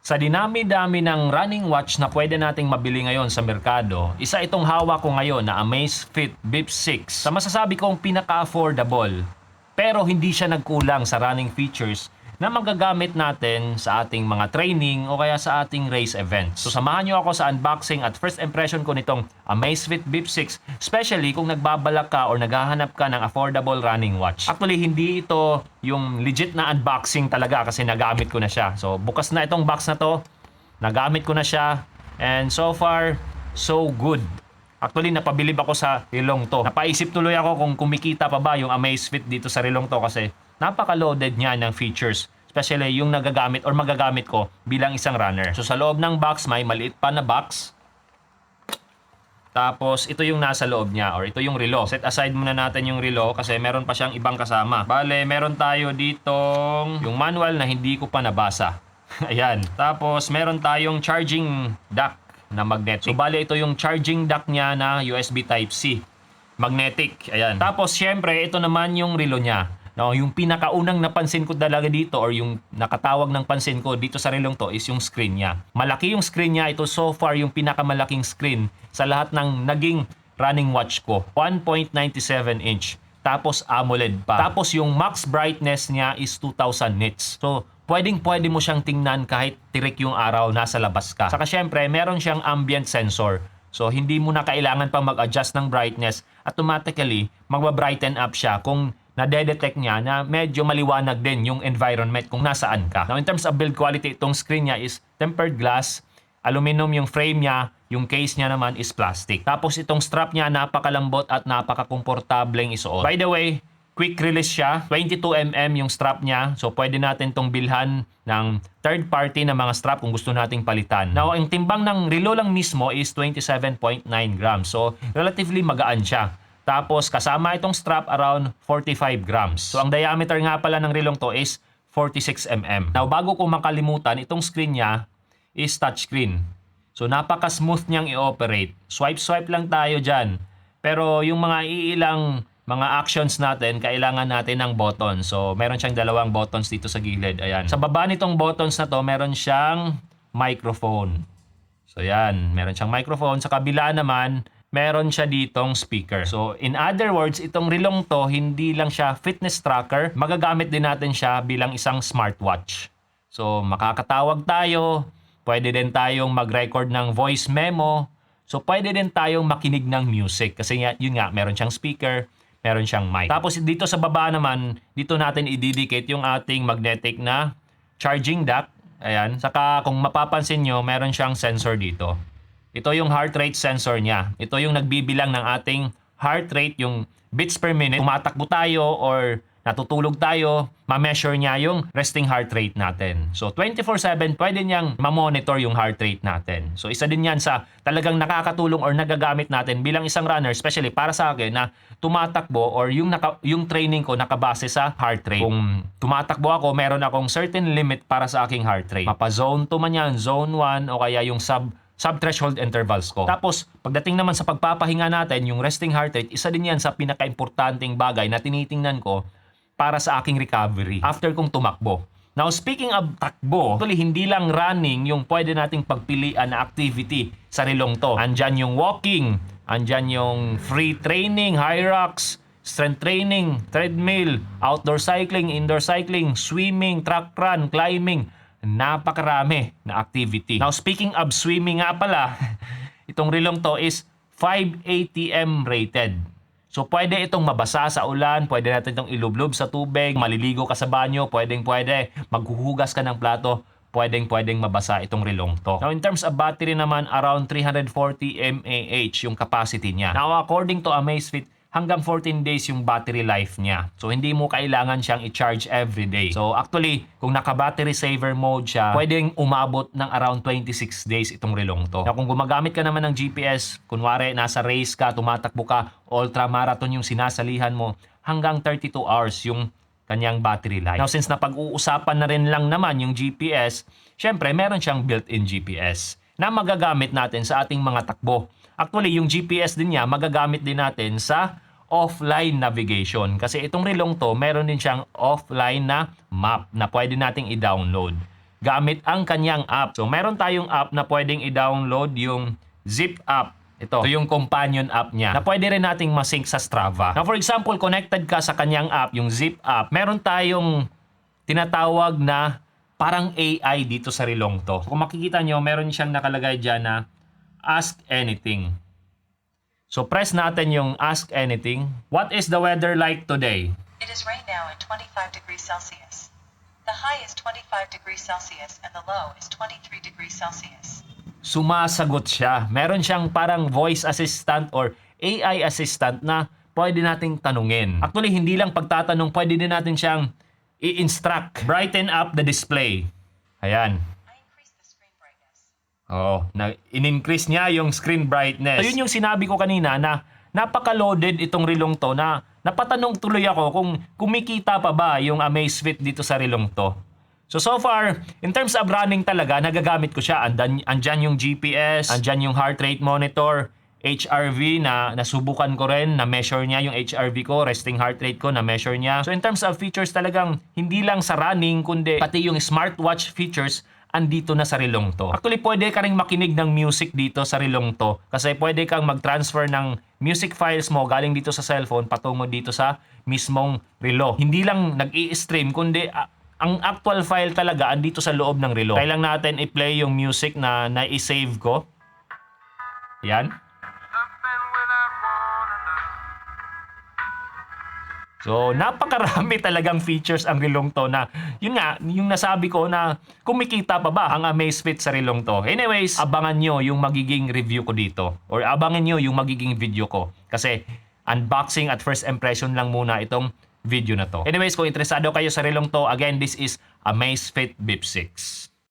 Sa dinami-dami ng running watch na pwede nating mabili ngayon sa merkado, isa itong hawak ko ngayon na Amazfit Bip 6. Sa masasabi kong pinaka-affordable, pero hindi siya nagkulang sa running features na magagamit natin sa ating mga training o kaya sa ating race events. So samahan nyo ako sa unboxing at first impression ko nitong Amazfit Bip 6, especially kung nagbabalak ka or naghahanap ka ng affordable running watch. Actually, hindi ito yung legit na unboxing talaga kasi nagamit ko na siya. So bukas na itong box na to, nagamit ko na siya, and so far, so good. Actually, napabilib ako sa relong to. Napaisip tuloy ako kung kumikita pa ba yung Amazfit dito sa relong to kasi napaka-loaded niya ng features. Especially yung nagagamit or magagamit ko bilang isang runner. So sa loob ng box, may maliit pa na box. Tapos ito yung nasa loob niya or ito yung relo. Set aside muna natin yung relo kasi meron pa siyang ibang kasama. Bale, meron tayo ditong yung manual na hindi ko pa nabasa. Ayan. Tapos meron tayong charging dock na magnetic. So bale, ito yung charging dock niya na USB Type-C. Magnetic. Ayan. Tapos syempre, ito naman yung relo niya. No, yung pinakaunang napansin ko talaga dito or yung nakatawag ng pansin ko dito sa relong to is yung screen niya. Malaki yung screen niya. Ito so far yung pinakamalaking screen sa lahat ng naging running watch ko. 1.97 inch. Tapos AMOLED pa. Tapos yung max brightness niya is 2000 nits. So pwede mo siyang tingnan kahit tirik yung araw, nasa labas ka. Saka syempre, meron siyang ambient sensor. So hindi mo na kailangan pang mag-adjust ng brightness. Automatically, magba-brighten up siya kung nadedetect niya na medyo maliwanag din yung environment kung nasaan ka. Now in terms of build quality, itong screen niya is tempered glass, aluminum yung frame niya, yung case niya naman is plastic. Tapos itong strap niya napakalambot at napakakomportableng isuot. By the way, quick release siya, 22mm yung strap niya. So pwede natin tong bilhan ng third party na mga strap kung gusto nating palitan. Now ang timbang ng relo lang mismo is 27.9 grams. So relatively magaan siya. Tapos kasama itong strap around 45 grams. So ang diameter nga pala ng relong to is 46mm. Now bago ko makalimutan, itong screen niya is touchscreen. So napaka-smooth niyang i-operate. Swipe lang tayo dyan. Pero yung mga iilang mga actions natin, kailangan natin ng button. So meron siyang dalawang buttons dito sa gilid. Ayan. Sa baba nitong buttons na to, meron siyang microphone. So yan, meron siyang microphone. Sa kabila naman, meron siya ditong speaker. So, in other words, itong relong to, hindi lang siya fitness tracker. Magagamit din natin siya bilang isang smartwatch. So, makakatawag tayo. Pwede din tayong mag-record ng voice memo. So, pwede din tayong makinig ng music. Kasi yun nga, meron siyang speaker, meron siyang mic. Tapos, dito sa baba naman, dito natin i-dedicate yung ating magnetic na charging dock. Ayan. Saka, kung mapapansin nyo, meron siyang sensor dito. Ito yung heart rate sensor niya. Ito yung nagbibilang ng ating heart rate, yung beats per minute. Tumatakbo tayo or natutulog tayo, ma-measure niya yung resting heart rate natin. So 24/7 pwede niyang ma-monitor yung heart rate natin. So isa din yan sa talagang nakakatulong or nagagamit natin bilang isang runner, especially para sa akin na tumatakbo or yung training ko nakabase sa heart rate. Kung tumatakbo ako, meron akong certain limit para sa aking heart rate. Mapa-zone 2 man yan, zone 1 o kaya yung sub-threshold intervals ko. Tapos, pagdating naman sa pagpapahinga natin, yung resting heart rate, isa din yan sa pinaka-importanting bagay na tinitingnan ko para sa aking recovery after kong tumakbo. Now, speaking of takbo, actually, hindi lang running yung pwede nating pagpilian na activity sa relong to. Andyan yung walking, andyan yung free training, high rocks, strength training, treadmill, outdoor cycling, indoor cycling, swimming, track run, climbing. Napakarami na activity. Now, speaking of swimming nga pala, itong relong to is 5 ATM rated. So, pwede itong mabasa sa ulan, pwede natin itong ilublob sa tubig, maliligo ka sa banyo, pwede, maghuhugas ka ng plato, pwedeng mabasa itong relong to. Now, in terms of battery naman, around 340 mAh yung capacity niya. Now, according to Amazfit, hanggang 14 days yung battery life niya. So, hindi mo kailangan siyang i-charge every day. So, actually, kung naka-battery saver mode siya, pwedeng umabot ng around 26 days itong relong to. Now, kung gumagamit ka naman ng GPS, kunwari, nasa race ka, tumatakbo ka, ultra-marathon yung sinasalihan mo, hanggang 32 hours yung kanyang battery life. Now, since napag-uusapan na rin lang naman yung GPS, syempre, meron siyang built-in GPS na magagamit natin sa ating mga takbo. Actually, yung GPS din niya, magagamit din natin sa offline navigation. Kasi itong relong to, meron din siyang offline na map na pwede nating i-download. gamit ang kanyang app. So meron tayong app na pwedeng i-download, yung Zip app. Ito yung companion app niya na pwede rin nating masync sa Strava. Now for example, connected ka sa kanyang app, yung Zip app, meron tayong tinatawag na parang AI dito sa rilong to. Kung makikita nyo, meron siyang nakalagay dyan na Ask Anything. So press natin yung Ask Anything. What is the weather like today? It is rain now at 25 degrees Celsius. The high is 25 degrees Celsius and the low is 23 degrees Celsius. Sumasagot siya. Meron siyang parang voice assistant or AI assistant na pwede nating tanungin. Actually, hindi lang pagtatanong, pwede din natin siyang i-instruct. Brighten up the display. Ayan. I increased the screen brightness. In-increase niya yung screen brightness. So, yun yung sinabi ko kanina na napaka-loaded itong rilong to na napatanong tuloy ako kung kumikita pa ba yung Amazfit dito sa rilong to. So far, in terms of running talaga, nagagamit ko siya. Andyan yung GPS, andyan yung heart rate monitor, HRV na nasubukan ko rin, na measure niya yung HRV ko, resting heart rate ko, na measure niya. So in terms of features talagang, hindi lang sa running, kundi pati yung smartwatch features, andito na sa rilong to. Actually, pwede ka rin makinig ng music dito sa rilong to. Kasi pwede kang mag-transfer ng music files mo galing dito sa cellphone patungo dito sa mismong relo. Hindi lang nag-i-stream, kundi ang actual file talaga andito sa loob ng relo. Kailang natin i-play yung music na na-i-save ko. Yan. So, napakarami talagang features ang rilong to na, yun nga, yung nasabi ko na kumikita pa ba ang Amazfit sa rilong to. Anyways, abangan nyo yung magiging review ko dito. Or abangan nyo yung magiging video ko. Kasi, unboxing at first impression lang muna itong video na to. Anyways, kung interesado kayo sa rilong to, again, this is Amazfit Bip 6.